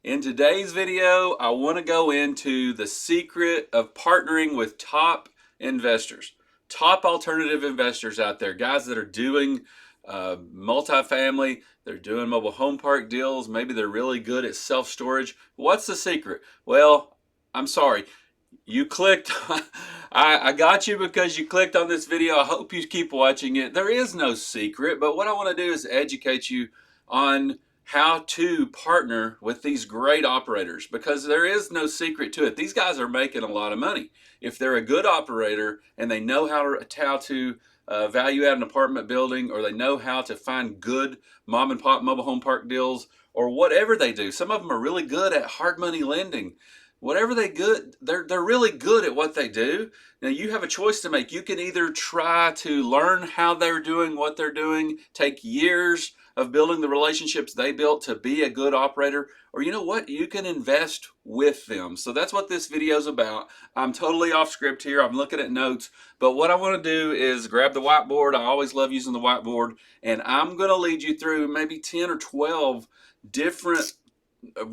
In today's video, I want to go into the secret of partnering with top investors, top alternative investors out there, guys that are doing multifamily, they're doing mobile home park deals, maybe they're really good at self-storage. What's the secret? Well, I'm sorry. You clicked, I got you because you clicked on this video. I hope you keep watching it. There is no secret, but what I want to do is educate you on how to partner with these great operators because there is no secret to it. These guys are making a lot of money. If they're a good operator and they know how to value add an apartment building, or they know how to find good mom and pop mobile home park deals, or whatever they do. Some of them are really good at hard money lending. Whatever they're really good at what they do. Now you have a choice to make. You can either try to learn how they're doing what they're doing, take years of building the relationships they built to be a good operator, or you know what, you can invest with them. So that's what this video is about. I'm totally off script here. I'm looking at notes, but what I want to do is grab the whiteboard. I always love using the whiteboard, and I'm going to lead you through maybe 10 or 12 different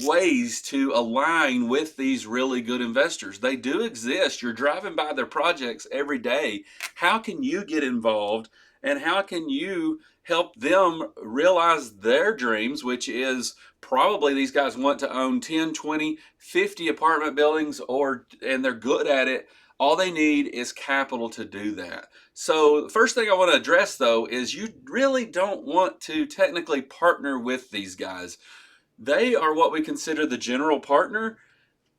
ways to align with these really good investors. They do exist. You're driving by their projects every day. How can you get involved, and how can you help them realize their dreams, which is probably these guys want to own 10, 20, 50 apartment buildings, and they're good at it. All they need is capital to do that. So the first thing I want to address though is you really don't want to technically partner with these guys. They are what we consider the general partner.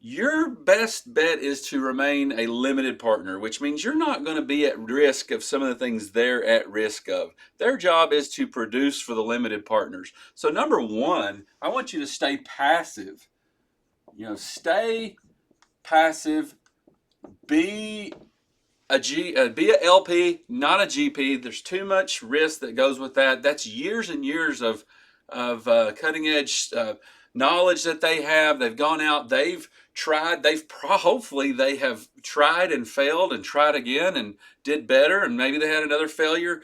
Your best bet is to remain a limited partner, which means you're not going to be at risk of some of the things they're at risk of. Their job is to produce for the limited partners. So number one, I want you to stay passive. Stay passive. Be be a LP, not a GP. There's too much risk that goes with that. That's years and years of cutting edge knowledge that they have. They've gone out, they've tried, hopefully they have tried and failed and tried again and did better, and maybe they had another failure.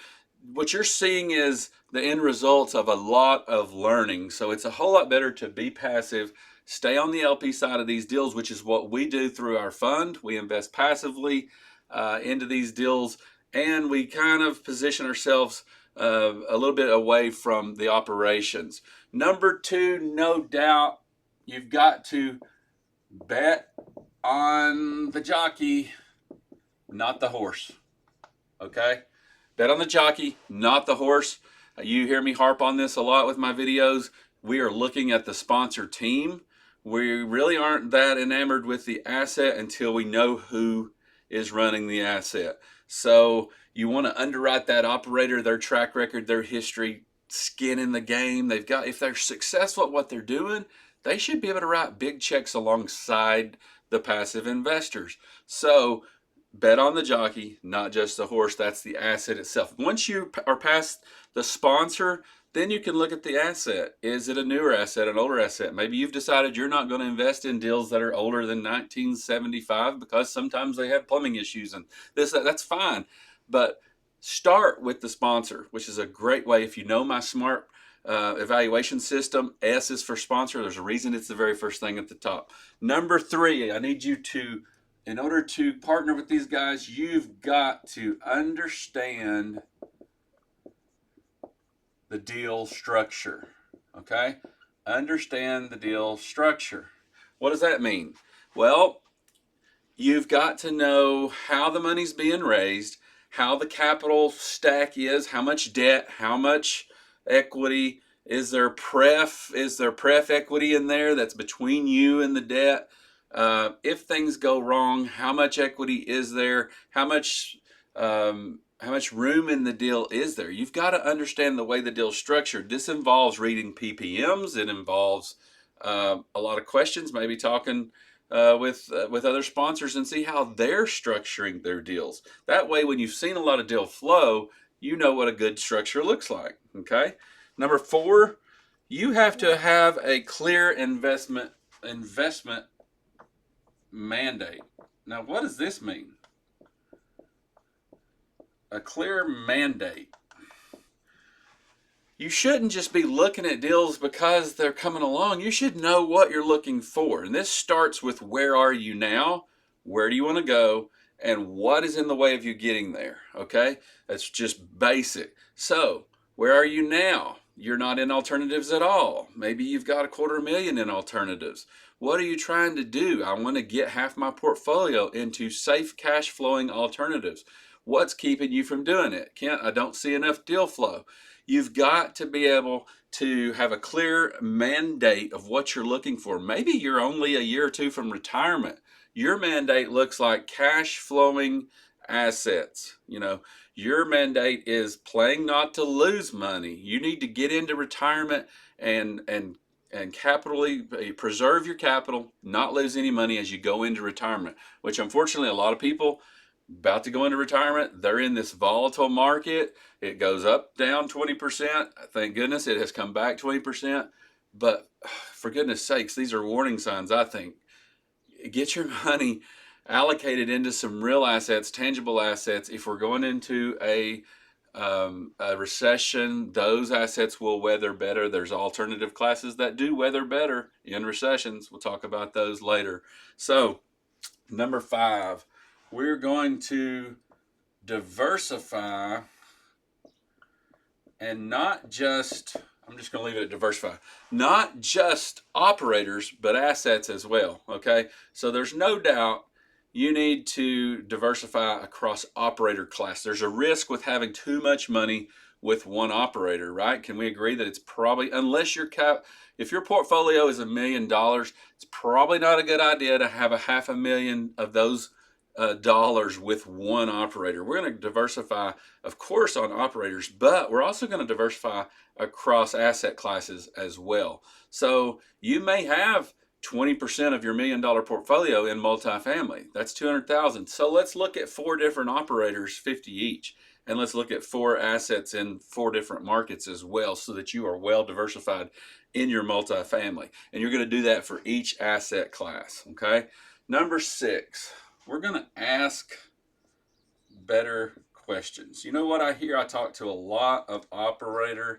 What you're seeing is the end results of a lot of learning. So it's a whole lot better to be passive. Stay on the LP side of these deals, which is what we do through our fund. We invest passively into these deals, and we kind of position ourselves a little bit away from the operations. Number two, no doubt, you've got to bet on the jockey, not the horse. Okay? Bet on the jockey, not the horse. You hear me harp on this a lot with my videos. We are looking at the sponsor team. We really aren't that enamored with the asset until we know who is running the asset. So you want to underwrite that operator, their track record, their history, skin in the game. If they're successful at what they're doing, they should be able to write big checks alongside the passive investors. So bet on the jockey, not just the horse. That's the asset itself. Once you are past the sponsor, then you can look at the asset. Is it a newer asset, an older asset? Maybe you've decided you're not going to invest in deals that are older than 1975 because sometimes they have plumbing issues and that's fine. But start with the sponsor, which is a great way. If you know my SMART evaluation system, S is for sponsor. There's a reason it's the very first thing at the top. Number three, I need you to, in order to partner with these guys, you've got to understand the deal structure. Okay? Understand the deal structure. What does that mean? Well, you've got to know how the money's being raised, how the capital stack is, how much debt, how much equity. Is there pref equity in there that's between you and the debt? If things go wrong, how much equity is there? How much room in the deal is there? You've got to understand the way the deal's structured. This involves reading PPMs. It involves a lot of questions, maybe talking with other sponsors and see how they're structuring their deals. That way, when you've seen a lot of deal flow, you know what a good structure looks like. Okay. Number four, you have to have a clear investment mandate. Now, what does this mean? A clear mandate. you shouldn't just be looking at deals because they're coming along. You should know what you're looking for. And this starts with where are you now? Where do you want to go? And what is in the way of you getting there? Okay? That's just basic. So, where are you now? You're not in alternatives at all. Maybe you've got $250,000 in alternatives. What are you trying to do? I want to get half my portfolio into safe cash flowing alternatives. What's keeping you from doing it? Kent, I don't see enough deal flow. You've got to be able to have a clear mandate of what you're looking for. Maybe you're only a year or two from retirement. Your mandate looks like cash flowing assets. Your mandate is playing not to lose money. You need to get into retirement and capitally preserve your capital, not lose any money as you go into retirement, which unfortunately a lot of people about to go into retirement, they're in this volatile market. It goes up, down 20%. Thank goodness it has come back 20%. But for goodness sakes, these are warning signs, I think. Get your money allocated into some real assets, tangible assets. If we're going into a recession, those assets will weather better. There's alternative classes that do weather better in recessions. We'll talk about those later. So, number 5, we're going to diversify and not just, I'm just going to leave it at diversify, not just operators, but assets as well. Okay. So there's no doubt you need to diversify across operator class. There's a risk with having too much money with one operator, right? Can we agree that it's probably, unless if your portfolio is $1 million, it's probably not a good idea to have $500,000 of those dollars with one operator. We're going to diversify, of course, on operators, but we're also going to diversify across asset classes as well. So you may have 20% of your $1 million portfolio in multifamily. That's 200,000. So let's look at 4 different operators, 50 each, and let's look at 4 assets in 4 different markets as well, so that you are well diversified in your multifamily. And you're going to do that for each asset class. Okay. Number 6. We're going to ask better questions. You know what I hear? I talk to a lot of operators.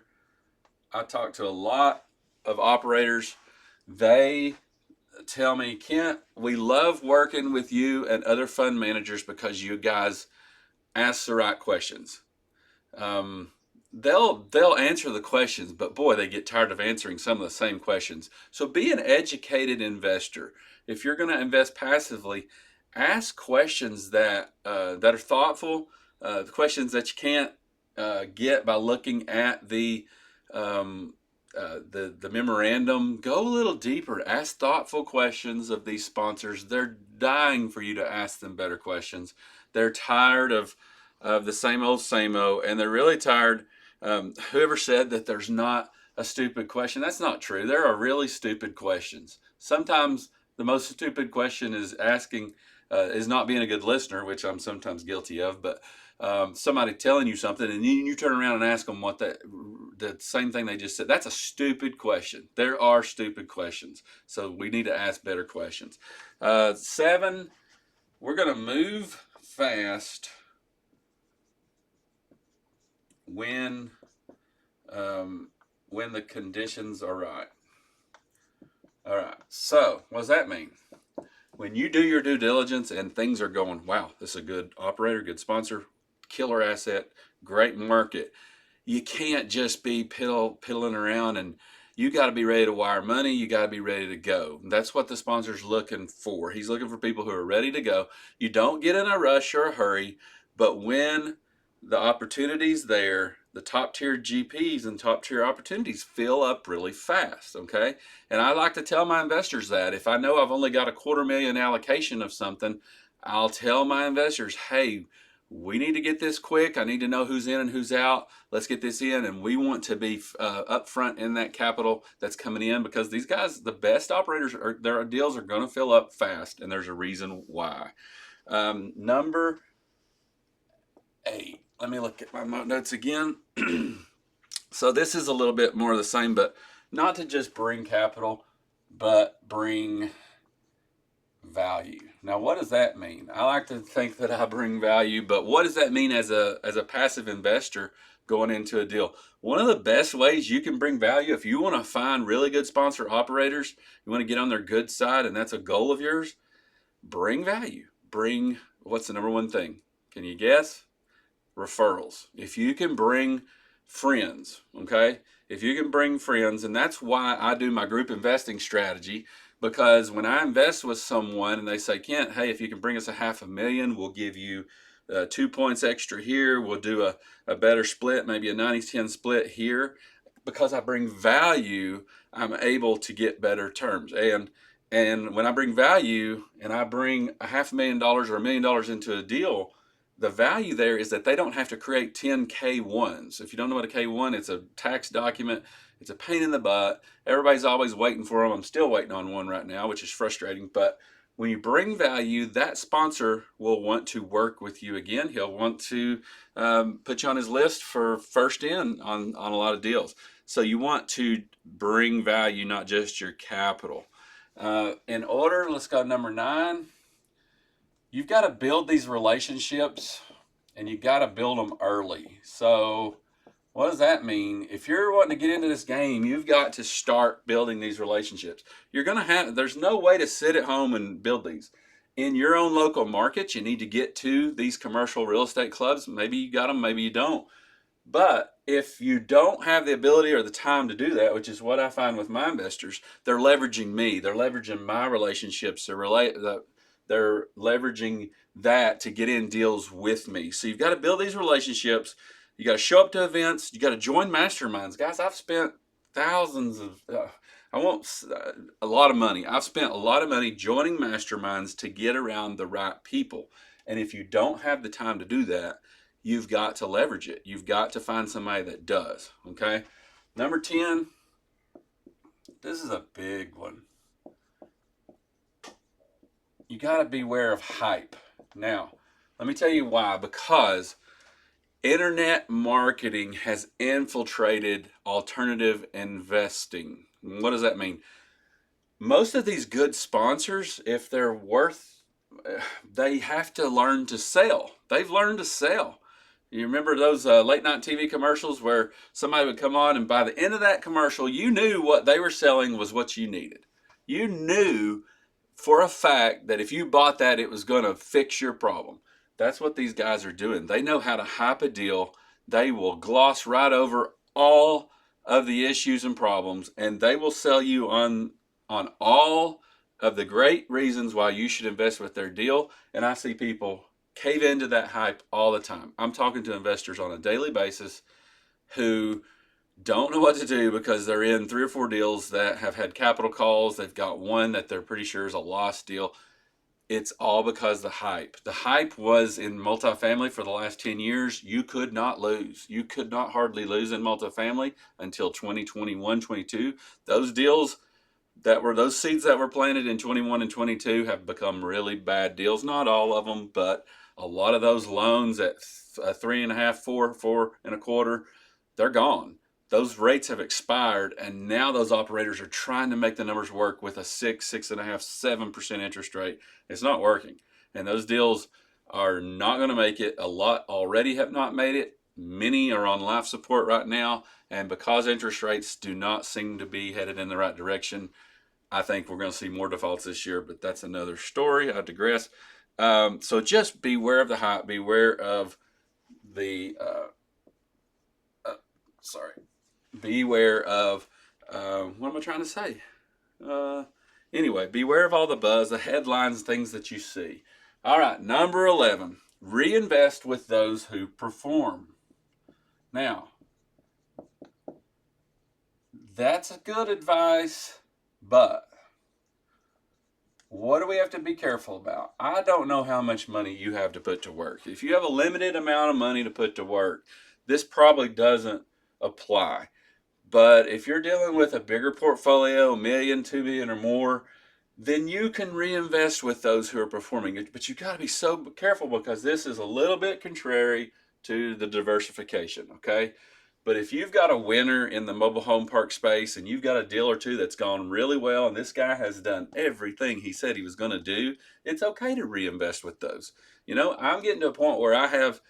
They tell me, Kent, we love working with you and other fund managers because you guys ask the right questions. They'll answer the questions, but boy, they get tired of answering some of the same questions. So be an educated investor. If you're going to invest passively, ask questions that are thoughtful, the questions that you can't get by looking at the memorandum. Go a little deeper. Ask thoughtful questions of these sponsors. They're dying for you to ask them better questions. They're tired of the same old, and they're really tired. Whoever said that there's not a stupid question, that's not true. There are really stupid questions. Sometimes the most stupid question is is not being a good listener, which I'm sometimes guilty of, but somebody telling you something and you turn around and ask them the same thing they just said. That's a stupid question. There are stupid questions. So we need to ask better questions. 7, we're going to move fast when the conditions are right. All right. So what does that mean? When you do your due diligence and things are going, wow, this is a good operator, good sponsor, killer asset, great market, you can't just be piddling around, and you got to be ready to wire money. You got to be ready to go. That's what the sponsor's looking for. He's looking for people who are ready to go. You don't get in a rush or a hurry, but when the opportunity's there, the top tier GPs and top tier opportunities fill up really fast. Okay. And I like to tell my investors that if I know I've only got $250,000 allocation of something, I'll tell my investors, hey, we need to get this quick. I need to know who's in and who's out. Let's get this in. And we want to be upfront in that capital that's coming in, because these guys, the best operators, their deals are going to fill up fast. And there's a reason why. Number 8. Let me look at my notes again. So this is a little bit more of the same, but not to just bring capital, but bring Value. Now, what does that mean? I like to think that I bring value, but what does that mean as a passive investor going into a deal? One of the best ways you can bring value, if you want to find really good sponsor operators, you want to get on their good side, and that's a goal of yours, bring value. Bring, what's the number one thing? Can you guess? Referrals. If you can bring friends, okay? If you can bring friends, and that's why I do my group investing strategy, because when I invest with someone and they say, Kent, hey, if you can bring us $500,000, we'll give you 2 points extra here. We'll do a better split, maybe a 90-10 split here. Because I bring value, I'm able to get better terms. And when I bring value and I bring $500,000 or $1 million into a deal, the value there is that they don't have to create 10 K1s. If you don't know what a K1, it's a tax document. It's a pain in the butt. Everybody's always waiting for them. I'm still waiting on one right now, which is frustrating. But when you bring value, that sponsor will want to work with you again. He'll want to put you on his list for first in on a lot of deals. So you want to bring value, not just your capital. In order, let's go number 9. You've got to build these relationships and you got to build them early. So, what does that mean? If you're wanting to get into this game, you've got to start building these relationships. You're going to have, there's no way to sit at home and build these. In your own local market, you need to get to these commercial real estate clubs. Maybe you got them, maybe you don't. But if you don't have the ability or the time to do that, which is what I find with my investors, they're leveraging me. They're leveraging my relationships. They're leveraging that to get in deals with me. So you've got to build these relationships. You got to show up to events. You got to join masterminds. Guys, I've spent thousands of, I won't, a lot of money. I've spent a lot of money joining masterminds to get around the right people. And if you don't have the time to do that, you've got to leverage it. You've got to find somebody that does. Okay. Number 10, this is a big one. You got to beware of hype. Now, let me tell you why. Because internet marketing has infiltrated alternative investing. What does that mean? Most of these good sponsors, if they're worth, they have to learn to sell. They've learned to sell. You remember those late night TV commercials where somebody would come on and by the end of that commercial, you knew what they were selling was what you needed. You knew for a fact that if you bought that, it was going to fix your problem. That's what these guys are doing. They know how to hype a deal. They will gloss right over all of the issues and problems, and they will sell you on all of the great reasons why you should invest with their deal. And I see people cave into that hype all the time. I'm talking to investors on a daily basis who don't know what to do because they're in 3 or 4 deals that have had capital calls. They've got one that they're pretty sure is a lost deal. It's all because the hype. The hype was in multifamily for the last 10 years. You could not lose. You could not hardly lose in multifamily until 2021, 22. Those deals that were those seeds that were planted in 21 and 22 have become really bad deals. Not all of them, but a lot of those loans at 3.5, 4, 4.25, they're gone. Those rates have expired, and now those operators are trying to make the numbers work with a 6, 6.5, 7% interest rate. It's not working, and those deals are not going to make it. A lot already have not made it. Many are on life support right now, and because interest rates do not seem to be headed in the right direction, I think we're going to see more defaults this year, but that's another story. I digress. So just beware of the hype. Beware of the sorry. Beware of what am I trying to say? Anyway, beware of all the buzz, the headlines, things that you see. All right, number 11. Reinvest with those who perform. Now, that's a good advice, but what do we have to be careful about? I don't know how much money you have to put to work. If you have a limited amount of money to put to work, this probably doesn't apply. But if you're dealing with a bigger portfolio, $1 million, $2 million or more, then you can reinvest with those who are performing. But you got to be so careful because this is a little bit contrary to the diversification, okay? But if you've got a winner in the mobile home park space and you've got a deal or two that's gone really well and this guy has done everything he said he was going to do, it's okay to reinvest with those. I'm getting to a point where I have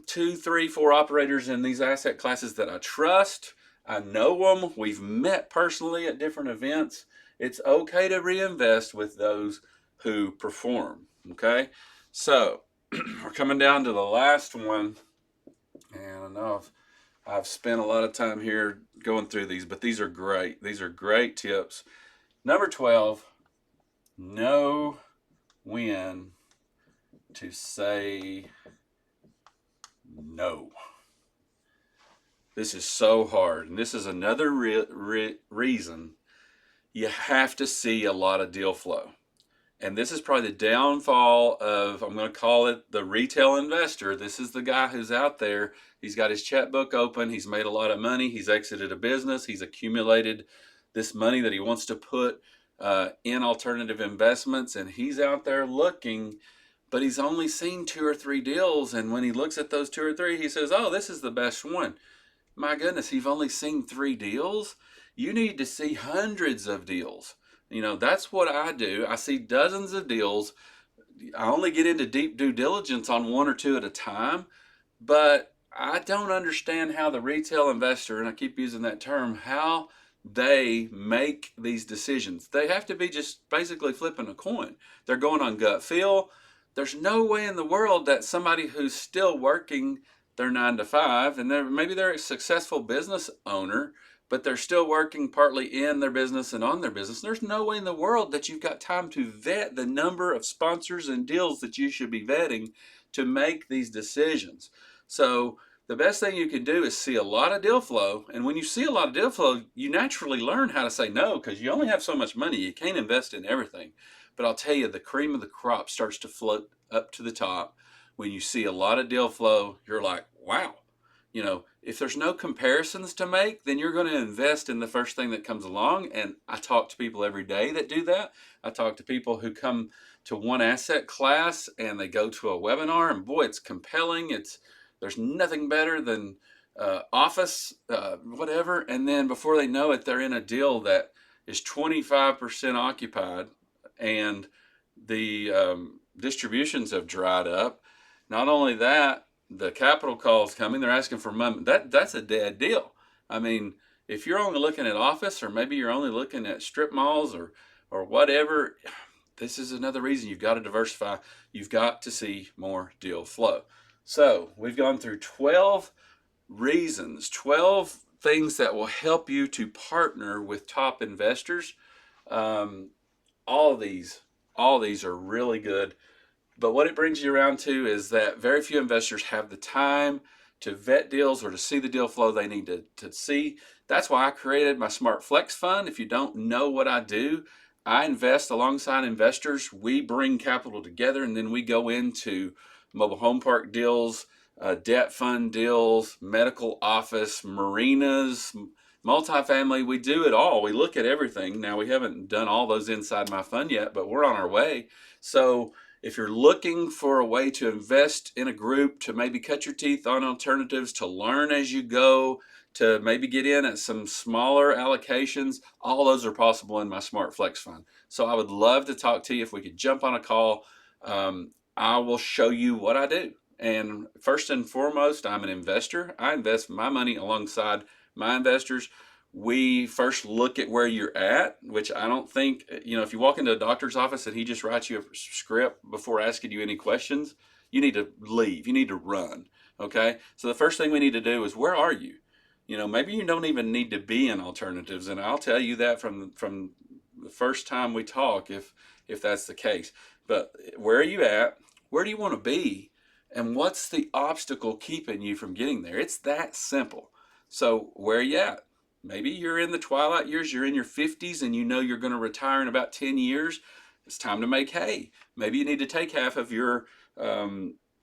two, three, four operators in these asset classes that I trust. I know them. We've met personally at different events. It's okay to reinvest with those who perform. Okay. So we're coming down to the last one. And I know I've spent a lot of time here going through these, but these are great. These are great tips. Number 12, know when to say no. This is so hard. And this is another reason you have to see a lot of deal flow. And this is probably the downfall of, I'm going to call it the retail investor. This is the guy who's out there. He's got his checkbook open. He's made a lot of money. He's exited a business. He's accumulated this money that he wants to put in alternative investments. And he's out there looking, but he's only seen two or three deals. And when he looks at those two or three, he says, oh, this is the best one. My goodness, you've only seen three deals. You need to see hundreds of deals. That's what I do. I see dozens of deals. I only get into deep due diligence on one or two at a time, but I don't understand how the retail investor, and I keep using that term, how they make these decisions. They have to be just basically flipping a coin. They're going on gut feel. There's no way in the world that somebody who's still working their 9 to 5, and maybe they're a successful business owner, but they're still working partly in their business and on their business. There's no way in the world that you've got time to vet the number of sponsors and deals that you should be vetting to make these decisions. So the best thing you can do is see a lot of deal flow. And when you see a lot of deal flow, you naturally learn how to say no, because you only have so much money. You can't invest in everything. But I'll tell you, the cream of the crop starts to float up to the top. When you see a lot of deal flow, you're like, wow. If there's no comparisons to make, then you're going to invest in the first thing that comes along. And I talk to people every day that do that. I talk to people who come to one asset class and they go to a webinar, and boy, it's compelling. There's nothing better than office, whatever. And then before they know it, they're in a deal that is 25% occupied, and the distributions have dried up. Not only that, the capital calls coming. They're asking for money. That's a dead deal. I mean, if you're only looking at office, or maybe you're only looking at strip malls or whatever, this is another reason you've got to diversify. You've got to see more deal flow. So we've gone through 12 reasons, 12 things that will help you to partner with top investors. All these are really good. But what it brings you around to is that very few investors have the time to vet deals or to see the deal flow they need to see. That's why I created my Smart Flex Fund. If you don't know what I do, I invest alongside investors. We bring capital together, and then we go into mobile home park deals, debt fund deals, medical office, marinas, multifamily. We do it all. We look at everything. Now, we haven't done all those inside my fund yet, but we're on our way. So if you're looking for a way to invest in a group, to maybe cut your teeth on alternatives, to learn as you go, to maybe get in at some smaller allocations, all those are possible in my Smart Flex Fund. So I would love to talk to you. If we could jump on a call, I will show you what I do. And first and foremost, I'm an investor. I invest my money alongside my investors. We first look at where you're at, which I don't think, if you walk into a doctor's office and he just writes you a script before asking you any questions, you need to leave. You need to run. Okay. So the first thing we need to do is, where are you? Maybe you don't even need to be in alternatives. And I'll tell you that from the first time we talk, if that's the case. But where are you at? Where do you want to be? And what's the obstacle keeping you from getting there? It's that simple. So where are you at? Maybe you're in the twilight years, you're in your 50s, and you know you're going to retire in about 10 years. It's time to make hay. Maybe you need to take half of your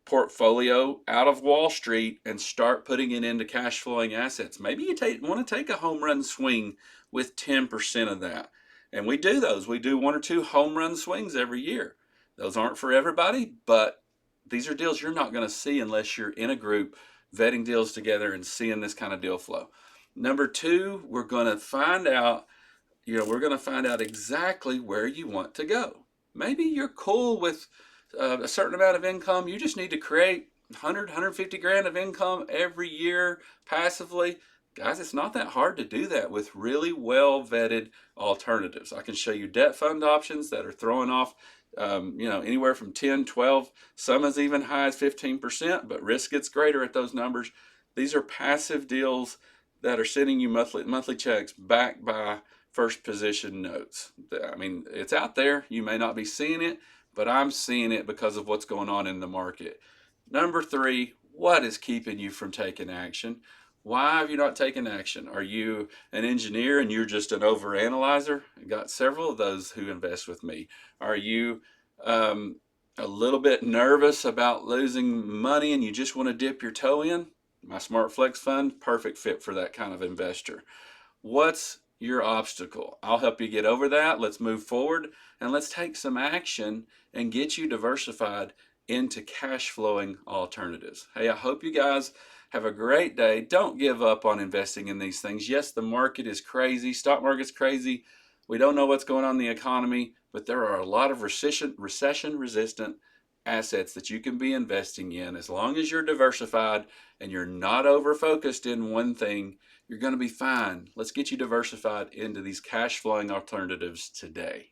portfolio out of Wall Street and start putting it into cash flowing assets. Maybe you want to take a home run swing with 10% of that. And we do those. We do one or two home run swings every year. Those aren't for everybody, but these are deals you're not going to see unless you're in a group vetting deals together and seeing this kind of deal flow. Number two, we're going to find out exactly where you want to go. Maybe you're cool with a certain amount of income. You just need to create 100, 150 grand of income every year passively. Guys, it's not that hard to do that with really well vetted alternatives. I can show you debt fund options that are throwing off, anywhere from 10, 12, some as even high as 15%, but risk gets greater at those numbers. These are passive deals that are sending you monthly checks backed by first position notes. I mean, it's out there. You may not be seeing it, but I'm seeing it because of what's going on in the market. Number three, what is keeping you from taking action? Why have you not taken action? Are you an engineer and you're just an overanalyzer? I got several of those who invest with me. Are you um, a little bit nervous about losing money and you just want to dip your toe in? My Smart Flex Fund, perfect fit for that kind of investor. What's your obstacle? I'll help you get over that. Let's move forward and let's take some action and get you diversified into cash flowing alternatives. Hey, I hope you guys have a great day. Don't give up on investing in these things. Yes, the market is crazy, stock market's crazy. We don't know what's going on in the economy, but there are a lot of recession resistant assets that you can be investing in. As long as you're diversified and you're not over focused in one thing, you're going to be fine. Let's get you diversified into these cash flowing alternatives today.